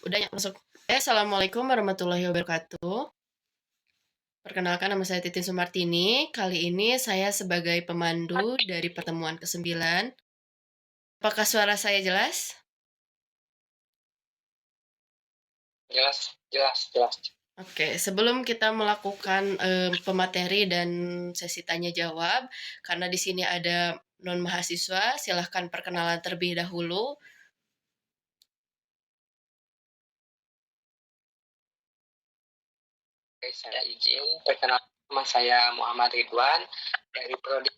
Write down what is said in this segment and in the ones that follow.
Udah ya masuk. Assalamualaikum warahmatullahi wabarakatuh. Perkenalkan nama saya Titin Sumartini. Kali ini saya sebagai pemandu dari pertemuan ke-9. Apakah suara saya jelas? Jelas, jelas, jelas. Oke, sebelum kita melakukan pemateri dan sesi tanya jawab, karena di sini ada non mahasiswa, silahkan perkenalan terlebih dahulu. Oke, saya izin perkenalkan, nama saya Muhammad Ridwan dari Prodi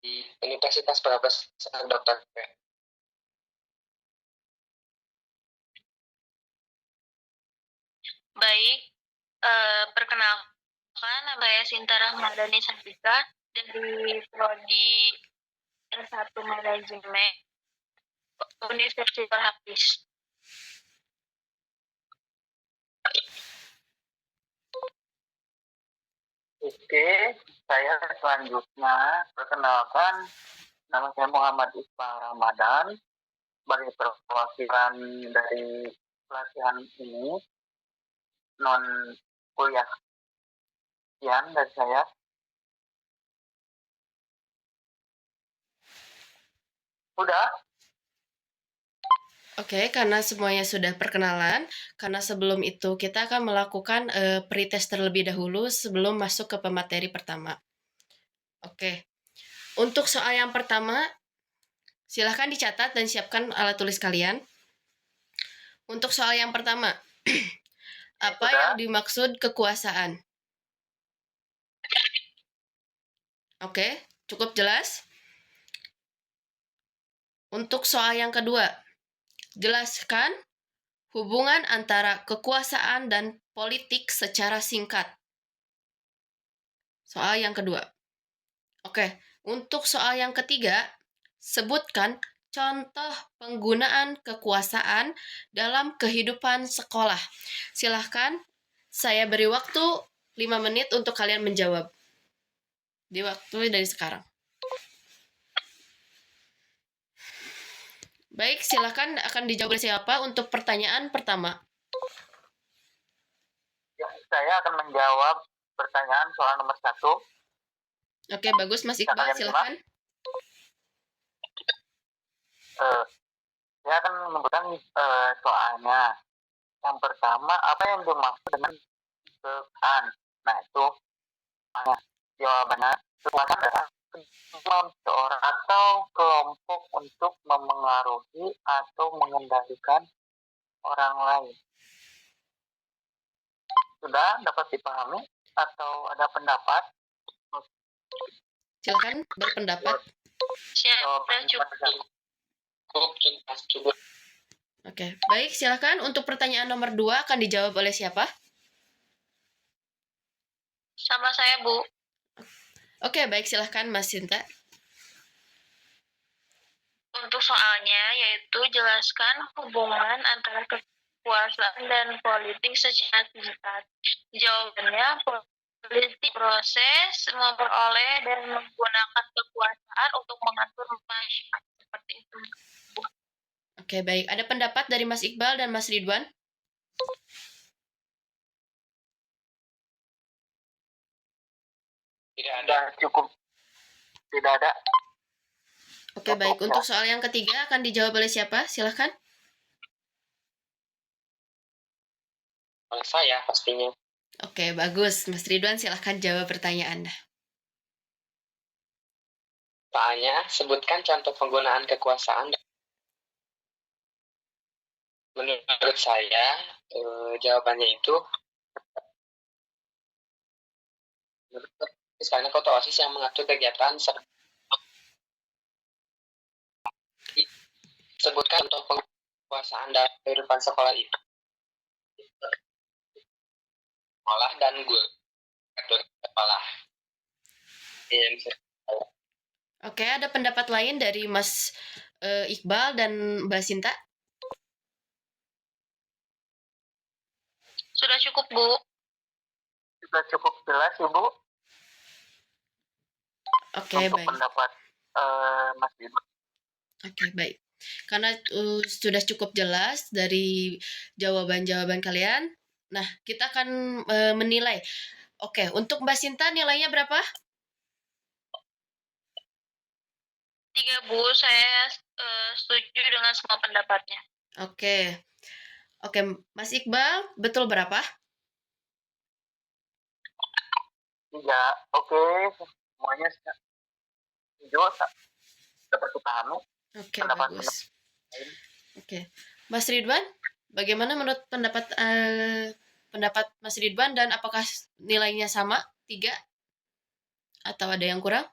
di Universitas Profesor Dr. Baik, perkenalkan nama saya Sinta Rahmadani Sandika dari Prodi S1 Manajemen Universitas Hafiz. Oke, saya selanjutnya perkenalkan, nama saya Muhammad Iqbal Ramadan sebagai perwakilan dari pelatihan ini non kuliah. Sekian dari saya. Udah? Oke, karena semuanya sudah perkenalan, karena sebelum itu kita akan melakukan pretest terlebih dahulu sebelum masuk ke pemateri pertama. Oke, untuk soal yang pertama, silahkan dicatat dan siapkan alat tulis kalian. Untuk soal yang pertama, apa yang dimaksud kekuasaan? Oke, cukup jelas? Untuk soal yang kedua, jelaskan hubungan antara kekuasaan dan politik secara singkat. Soal yang kedua. Oke, untuk soal yang ketiga, sebutkan contoh penggunaan kekuasaan dalam kehidupan sekolah. Silahkan, saya beri waktu 5 menit untuk kalian menjawab. Di waktu dari sekarang. Baik, silahkan akan dijawab oleh siapa untuk pertanyaan pertama? Ya, saya akan menjawab pertanyaan soal nomor 1. Oke, bagus Mas Iqbal, silahkan. Saya akan menyebutkan soalnya. Yang pertama, apa yang dimaksud dengan kekuasaan? Nah, itu jawabannya kekuasaan adalah kemampuan seorang atau kelompok untuk memengaruhi atau mengendalikan orang lain. Sudah dapat dipahami atau ada pendapat? Silakan berpendapat. Cukup. Oke, baik, silakan. Untuk pertanyaan nomor 2 akan dijawab oleh siapa? Sama saya, Bu. Oke, baik, silahkan Mas Sinta. Untuk soalnya, yaitu jelaskan hubungan antara kekuasaan dan politik secara singkat. Jawabannya, politik proses memperoleh dan menggunakan kekuasaan untuk mengatur masyarakat. Seperti itu. Oke, baik. Ada pendapat dari Mas Iqbal dan Mas Ridwan? Tidak ada. Cukup. Tidak ada. Oke, baik. Untuk soal yang ketiga akan dijawab oleh siapa? Silahkan. Oleh saya pastinya. Oke, bagus. Mas Ridwan, silahkan jawab pertanyaan Anda. Soalnya, sebutkan contoh penggunaan kekuasaan. Menurut saya, jawabannya itu karena ketua OSIS yang mengatur kegiatan. Sebutkan contoh kekuasaan dalam kehidupan sekolah itu. Sekolah dan guru sekolah. Oke, ada pendapat lain dari Mas Iqbal dan Mbak Sinta? Sudah cukup, Bu. Sudah cukup jelas, Ibu. Oke, untuk baik. Pendapat Mas Ibu. Oke, baik. Karena sudah cukup jelas dari jawaban-jawaban kalian. Nah, kita akan menilai. Oke, untuk Mbak Sinta nilainya berapa? 3, Bu. Saya setuju dengan semua pendapatnya. Oke. Oke, Mas Iqbal, betul berapa? 3. Oke, semuanya setuju, dapat dipahami. Oke, Pendapat bagus. Oke, Mas Ridwan, bagaimana menurut pendapat Mas Ridwan, dan apakah nilainya sama 3 atau ada yang kurang?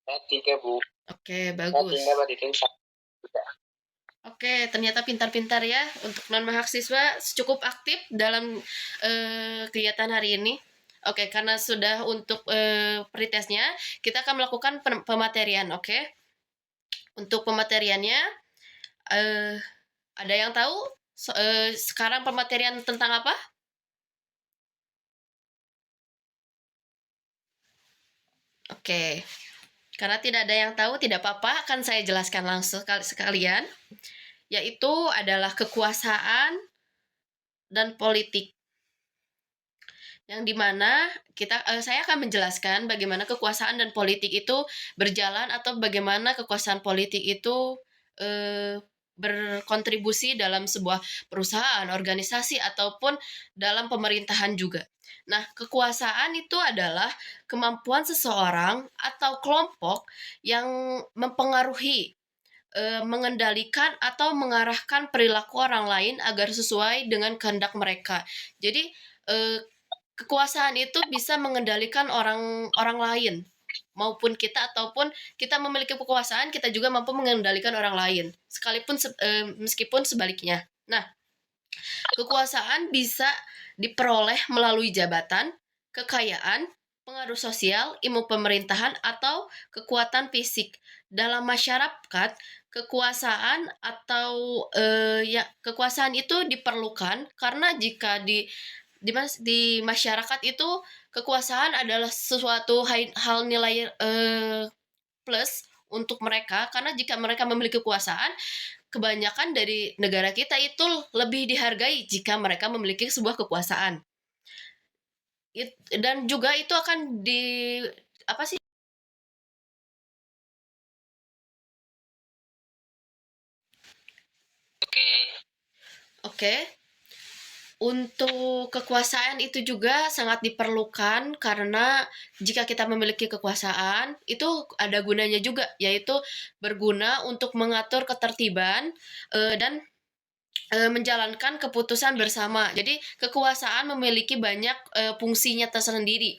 3, Bu. Oke, bagus. Saya Oke, ternyata pintar-pintar ya untuk non-mahasiswa, cukup aktif dalam kegiatan hari ini. Oke, karena sudah untuk pretestnya, kita akan melakukan pematerian, oke? Untuk pemateriannya, ada yang tahu sekarang pematerian tentang apa? Oke, karena tidak ada yang tahu, tidak apa-apa, akan saya jelaskan langsung sekalian, yaitu adalah kekuasaan dan politik. Yang dimana saya akan menjelaskan bagaimana kekuasaan dan politik itu berjalan, atau bagaimana kekuasaan politik itu berkontribusi dalam sebuah perusahaan, organisasi, ataupun dalam pemerintahan juga. Nah, kekuasaan itu adalah kemampuan seseorang atau kelompok yang mempengaruhi, mengendalikan atau mengarahkan perilaku orang lain agar sesuai dengan kehendak mereka. Jadi, kekuasaan itu bisa mengendalikan orang lain maupun kita, ataupun kita memiliki kekuasaan, kita juga mampu mengendalikan orang lain, sekalipun meskipun sebaliknya. Nah, kekuasaan bisa diperoleh melalui jabatan, kekayaan, pengaruh sosial, ilmu pemerintahan, atau kekuatan fisik. Dalam masyarakat, kekuasaan atau kekuasaan itu diperlukan karena jika di masyarakat itu kekuasaan adalah sesuatu hal nilai plus untuk mereka, karena jika mereka memiliki kekuasaan, kebanyakan dari negara kita itu lebih dihargai jika mereka memiliki sebuah kekuasaan. Dan juga itu akan apa sih? Oke. Untuk kekuasaan itu juga sangat diperlukan, karena jika kita memiliki kekuasaan, itu ada gunanya juga, yaitu berguna untuk mengatur ketertiban dan menjalankan keputusan bersama. Jadi kekuasaan memiliki banyak fungsinya tersendiri.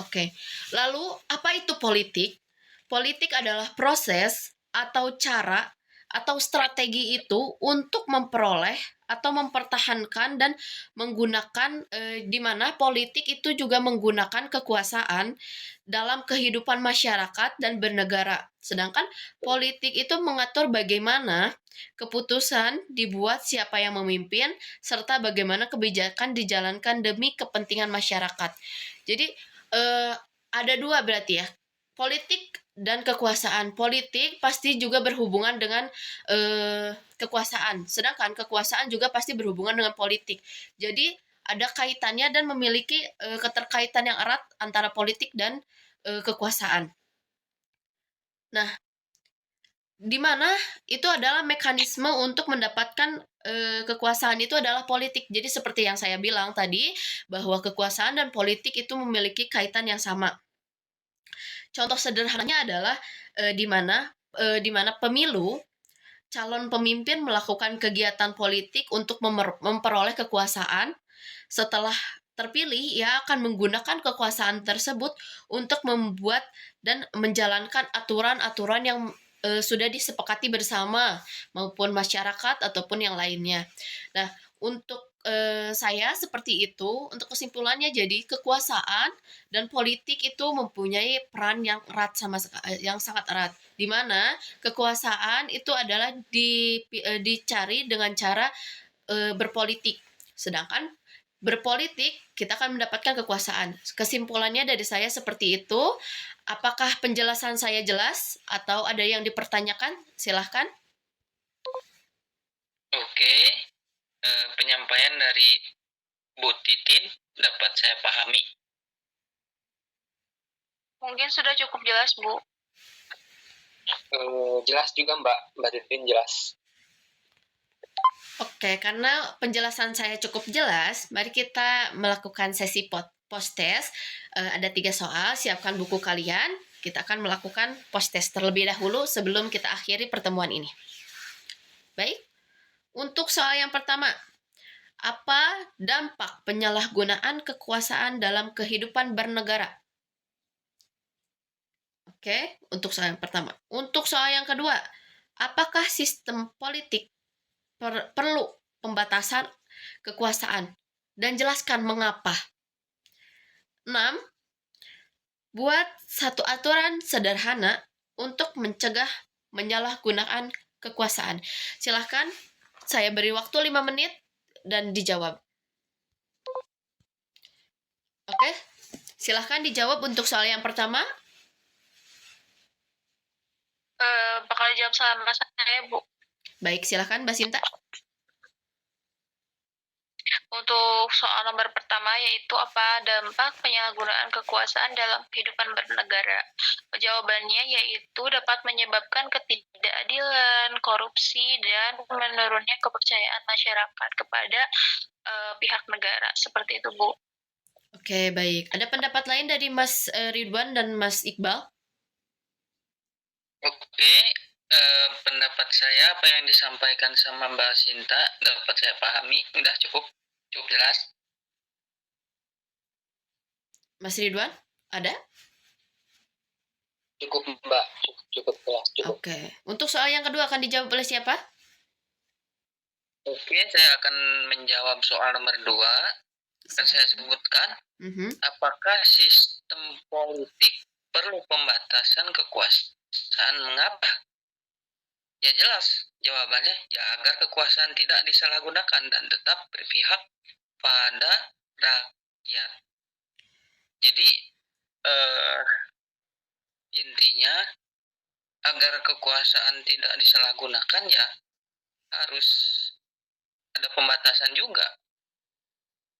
Oke. Lalu apa itu politik? Politik adalah proses atau cara atau strategi itu untuk memperoleh atau mempertahankan dan menggunakan, di mana politik itu juga menggunakan kekuasaan dalam kehidupan masyarakat dan bernegara. Sedangkan politik itu mengatur bagaimana keputusan dibuat, siapa yang memimpin, serta bagaimana kebijakan dijalankan demi kepentingan masyarakat. Jadi ada dua berarti ya, politik dan kekuasaan. Politik pasti juga berhubungan dengan kekuasaan, sedangkan kekuasaan juga pasti berhubungan dengan politik. Jadi ada kaitannya dan memiliki keterkaitan yang erat antara politik dan kekuasaan. Nah, di mana itu adalah mekanisme untuk mendapatkan kekuasaan itu adalah politik. Jadi seperti yang saya bilang tadi, bahwa kekuasaan dan politik itu memiliki kaitan yang sama. Contoh sederhananya adalah di mana pemilu, calon pemimpin melakukan kegiatan politik untuk memperoleh kekuasaan. Setelah terpilih, ia akan menggunakan kekuasaan tersebut untuk membuat dan menjalankan aturan-aturan yang sudah disepakati bersama, maupun masyarakat ataupun yang lainnya. Nah, untuk saya seperti itu. Untuk kesimpulannya, jadi kekuasaan dan politik itu mempunyai peran yang erat, yang sangat erat. Di mana kekuasaan itu adalah dicari dengan cara berpolitik. Sedangkan berpolitik, kita akan mendapatkan kekuasaan. Kesimpulannya dari saya seperti itu. Apakah penjelasan saya jelas atau ada yang dipertanyakan? Silahkan. Oke, penyampaian dari Bu Titin dapat saya pahami. Mungkin sudah cukup jelas, Bu. Jelas juga Mbak Titin jelas. Oke, karena penjelasan saya cukup jelas, mari kita melakukan sesi post-test. Ada 3 soal, siapkan buku kalian. Kita akan melakukan post-test terlebih dahulu sebelum kita akhiri pertemuan ini. Baik, untuk soal yang pertama, apa dampak penyalahgunaan kekuasaan dalam kehidupan bernegara? Oke, untuk soal yang pertama. Untuk soal yang kedua, apakah sistem politik perlu pembatasan kekuasaan? Dan jelaskan mengapa. 6. Buat satu aturan sederhana untuk mencegah menyalahgunaan kekuasaan. Silahkan, saya beri waktu 5 menit dan dijawab. Oke, silahkan dijawab untuk soal yang pertama. Bakal jawab sama saya, Bu. Baik, silahkan Mbak Sinta. Untuk soal nomor pertama, yaitu apa dampak penyalahgunaan kekuasaan dalam kehidupan bernegara. Jawabannya yaitu dapat menyebabkan ketidakadilan, korupsi, dan menurunnya kepercayaan masyarakat kepada pihak negara. Seperti itu, Bu. Oke, baik. Ada pendapat lain dari Mas Ridwan dan Mas Iqbal? Oke, pendapat saya apa yang disampaikan sama Mbak Sinta dapat saya pahami, udah cukup jelas. Mas Ridwan, ada? Cukup Mbak, cukup jelas. Oke. Untuk soal yang kedua akan dijawab oleh siapa? Oke, saya akan menjawab soal nomor 2. Akan saya sebutkan, apakah sistem politik perlu pembatasan kekuasaan? Mengapa? Ya jelas, jawabannya ya agar kekuasaan tidak disalahgunakan dan tetap berpihak pada rakyat. Jadi intinya agar kekuasaan tidak disalahgunakan ya harus ada pembatasan juga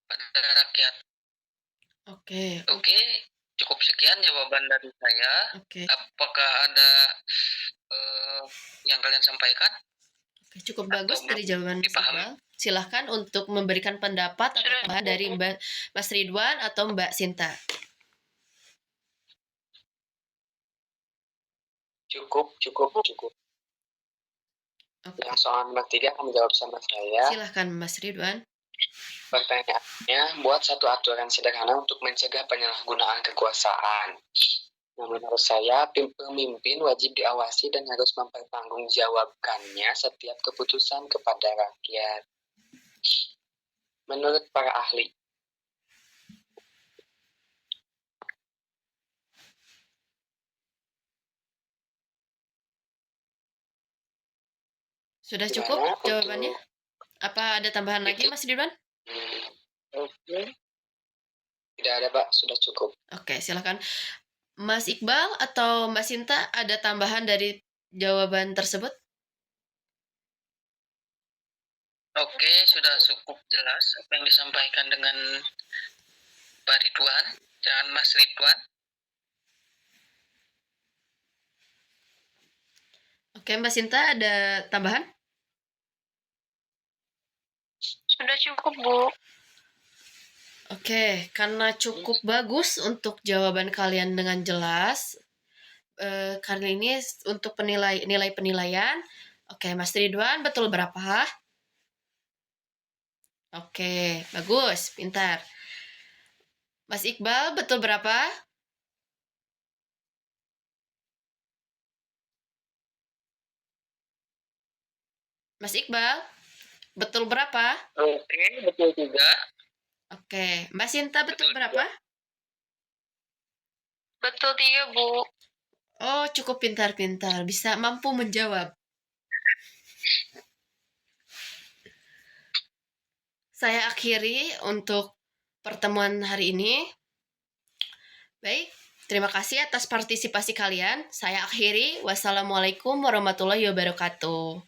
pada rakyat. Oke, cukup sekian jawaban dari saya. Apakah ada yang kalian sampaikan? Oke, cukup bagus dari jawaban Mas Iqbal. Silahkan untuk memberikan pendapat atau tambahan dari Mas Ridwan atau Mbak Sinta. Cukup. Yang soal nomor 3 akan menjawab sama saya. Silahkan Mas Ridwan. Pertanyaannya, buat satu aturan sederhana untuk mencegah penyalahgunaan kekuasaan. Nah, menurut saya, pemimpin wajib diawasi dan harus mempertanggungjawabkannya setiap keputusan kepada rakyat. Menurut para ahli. Sudah cukup jawabannya? Apa ada tambahan lagi, Mas Ridwan? Oke. Tidak ada, Pak. Sudah cukup. Oke, silakan. Mas Iqbal atau Mbak Sinta ada tambahan dari jawaban tersebut? Oke, sudah cukup jelas apa yang disampaikan dengan Pak Ridwan dan Mas Ridwan. Oke, Mbak Sinta ada tambahan? Sudah cukup, Bu. Oke, karena cukup bagus untuk jawaban kalian dengan jelas, kali ini untuk nilai penilaian, oke, Mas Ridwan betul berapa? Oke, bagus, pintar. Mas Iqbal betul berapa? Mas Iqbal, betul berapa? Oke, betul juga. Oke, Mbak Sinta betul berapa? Betul 3, Bu. Oh, cukup pintar-pintar, bisa mampu menjawab. Saya akhiri untuk pertemuan hari ini. Baik, terima kasih atas partisipasi kalian. Saya akhiri. Wassalamualaikum warahmatullahi wabarakatuh.